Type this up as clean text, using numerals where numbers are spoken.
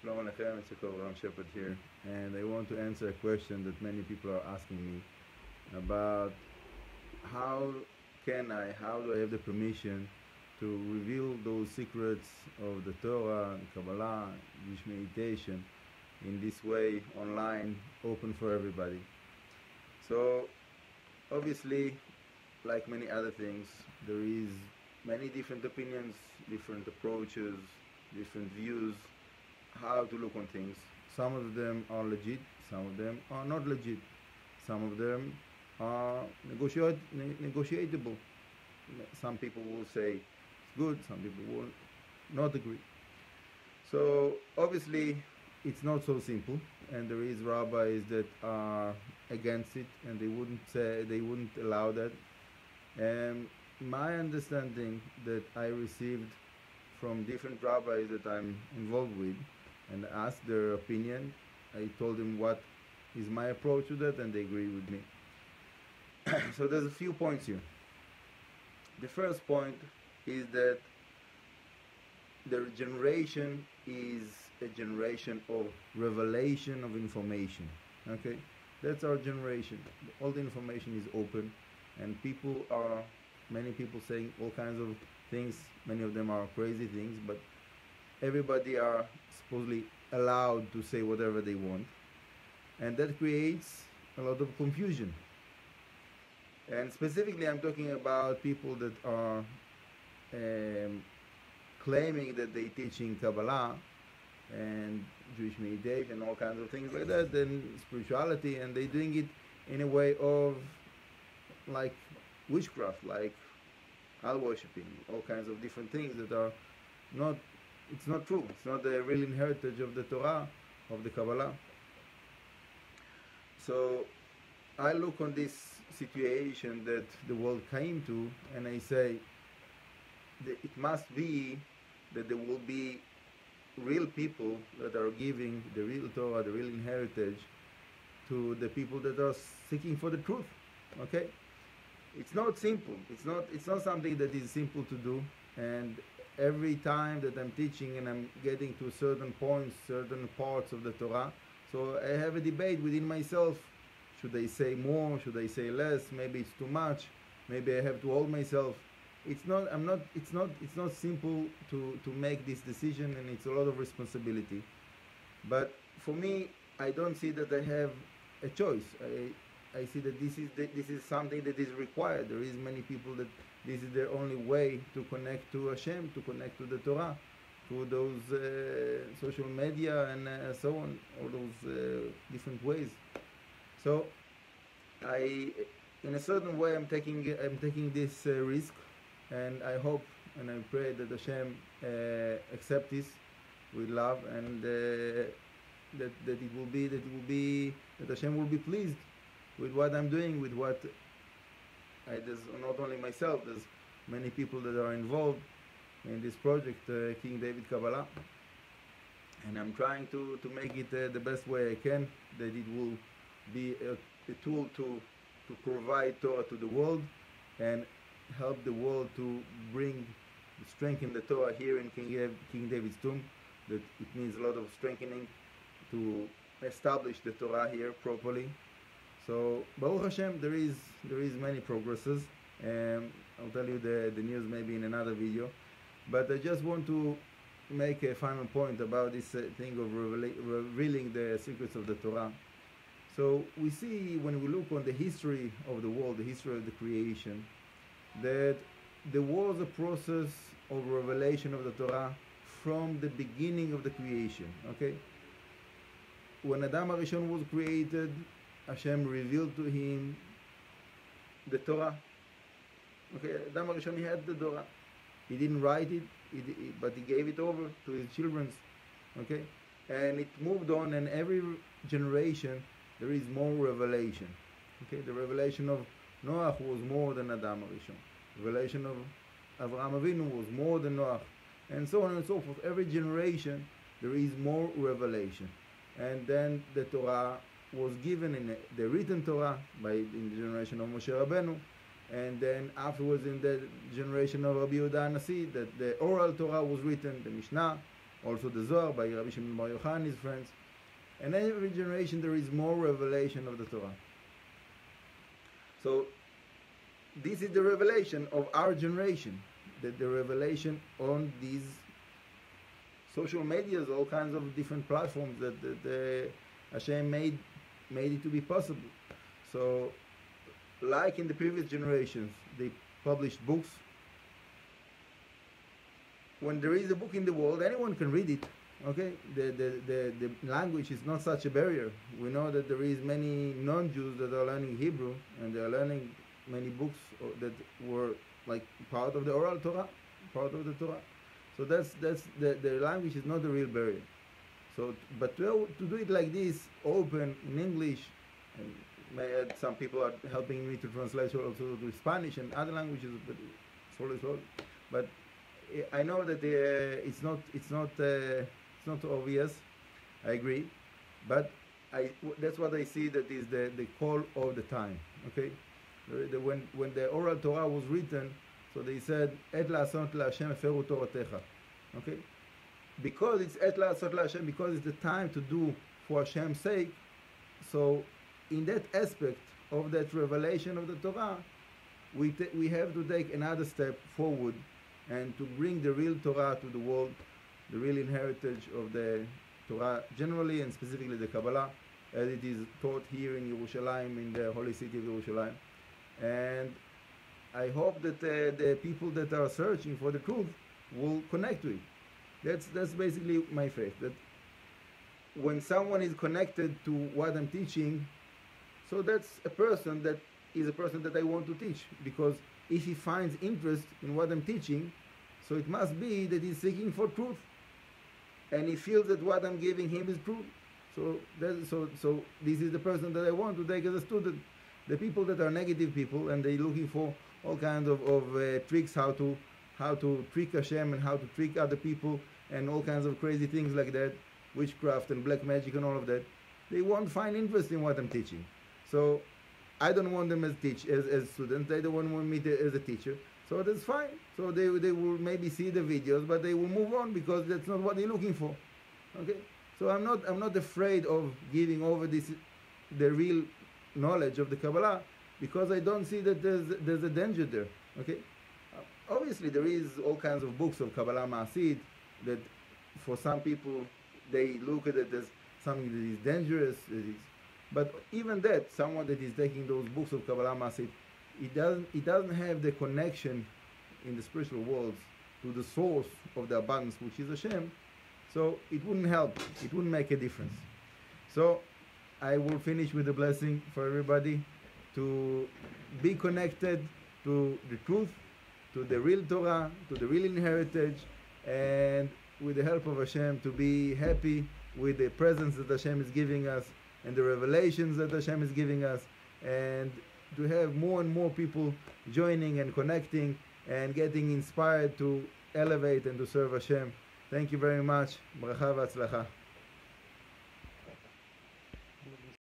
Shalom Aleichem, it's Ram Shepherd here, and I want to answer a question that many people are asking me about how do I have the permission to reveal those secrets of the Torah, Kabbalah, Jewish meditation in this way, online, open for everybody. So, obviously, like many other things, there is many different opinions, different approaches, different views, how to look on things. Some of them are legit, some of them are not legit, some of them are negotiable. Some people will say it's good, some people will not agree. So obviously it's not so simple, and there is rabbis that are against it, and they wouldn't allow that. And my understanding that I received from different rabbis that I'm involved with, and asked their opinion. I told them what is my approach to that, and they agree with me. So there's a few points here. The first point is that their generation is a generation of revelation of information. Okay, that's our generation. All the information is open, and many people saying all kinds of things. Many of them are crazy things, but everybody are supposedly allowed to say whatever they want, and that creates a lot of confusion. And specifically I'm talking about people that are claiming that they teaching Kabbalah and Jewish meditation and all kinds of things like that, and spirituality, and they're doing it in a way of like witchcraft, like idol worshipping, all kinds of different things that are not, it's not true. It's not the real heritage of the Torah, of the Kabbalah. So I look on this situation that the world came to, and I say that it must be that there will be real people that are giving the real Torah, the real heritage to the people that are seeking for the truth. Okay? It's not simple. It's not something that is simple to do, and every time that I'm teaching and I'm getting to certain points, certain parts of the Torah, so I have a debate within myself. Should I say more? Should I say less? Maybe it's too much. Maybe I have to hold myself. It's not simple to make this decision, and it's a lot of responsibility. But for me, I don't see that I have a choice. I see that this is something that is required. There is many people that this is their only way to connect to Hashem, to connect to the Torah, through those social media and so on, all those different ways. So in a certain way, I'm taking this risk, and I hope and I pray that Hashem accept this with love, and that Hashem will be pleased with what I'm doing, with what there's not only myself, there's many people that are involved in this project, King David Kabbalah, and I'm trying to make it the best way I can, that it will be a tool to provide Torah to the world and help the world to bring strength in the Torah here in King David's tomb. That it means a lot of strengthening to establish the Torah here properly. So Baruch Hashem, there is many progresses. I'll tell you the news maybe in another video, but I just want to make a final point about this thing of revealing the secrets of the Torah. So we see, when we look on the history of the world, the history of the creation, that there was a process of revelation of the Torah from the beginning of the creation. Okay, when Adam HaRishon was created, Hashem revealed to him the Torah. Okay, Adam HaRishon, he had the Torah. He didn't write it, but he gave it over to his children. Okay, and it moved on, and every generation there is more revelation. Okay, the revelation of Noach was more than Adam HaRishon. The revelation of Avraham Avinu was more than Noach, and so on and so forth. Every generation there is more revelation, and then the Torah was given in the written Torah in the generation of Moshe Rabbeinu, and then afterwards in the generation of Rabbi Yehuda Nasi, that the oral Torah was written, the Mishnah, also the Zohar by Rabbi Shimon Bar Yochai and his friends. And every generation there is more revelation of the Torah. So this is the revelation of our generation, the revelation on these social medias, all kinds of different platforms that Hashem made it to be possible. So, like in the previous generations, they published books. When there is a book in the world, anyone can read it. Okay, the language is not such a barrier. We know that there is many non-Jews that are learning Hebrew, and they are learning many books that were like part of the oral Torah, part of the Torah. So that's the language is not the real barrier. So, but to do it like this, open in English, and some people are helping me to translate also to Spanish and other languages, but slowly. But I know that it's not obvious. I agree, but that's what I see that is the call of the time. Okay, when the oral Torah was written, so they said et la'asot la'Hashem eferu toratecha. Okay, because it's et la'asot la'Hashem, because it's the time to do for Hashem's sake. So in that aspect of that revelation of the Torah, we have to take another step forward and to bring the real Torah to the world, the real inheritance of the Torah generally and specifically the Kabbalah, as it is taught here in Yerushalmi, in the holy city of Yerushalayim. And I hope that the people that are searching for the truth will connect to it. That's basically my faith, that when someone is connected to what I'm teaching, so that's a person that I want to teach, because if he finds interest in what I'm teaching, so it must be that he's seeking for truth, and he feels that what I'm giving him is truth. So this is the person that I want to take as a student. The people that are negative people and they're looking for all kinds of tricks, how to trick Hashem and how to trick other people and all kinds of crazy things like that, witchcraft and black magic and all of that, they won't find interest in what I'm teaching. So I don't want them as students. They don't want me as a teacher. So that's fine. So they will maybe see the videos, but they will move on because that's not what they're looking for. Okay. So I'm not afraid of giving over the real knowledge of the Kabbalah, because I don't see that there's a danger there. Okay. Obviously there is all kinds of books of Kabbalah Ma'asid that for some people they look at it as something that is dangerous. But even that, someone that is taking those books of Kabbalah Ma'asid, it doesn't have the connection in the spiritual worlds to the source of the abundance, which is Hashem. So it wouldn't help. It wouldn't make a difference. So I will finish with a blessing for everybody to be connected to the truth, to the real Torah, to the real inheritance, and with the help of Hashem to be happy with the presence that Hashem is giving us and the revelations that Hashem is giving us, and to have more and more people joining and connecting and getting inspired to elevate and to serve Hashem. Thank you very much. Bracha v'atzlacha.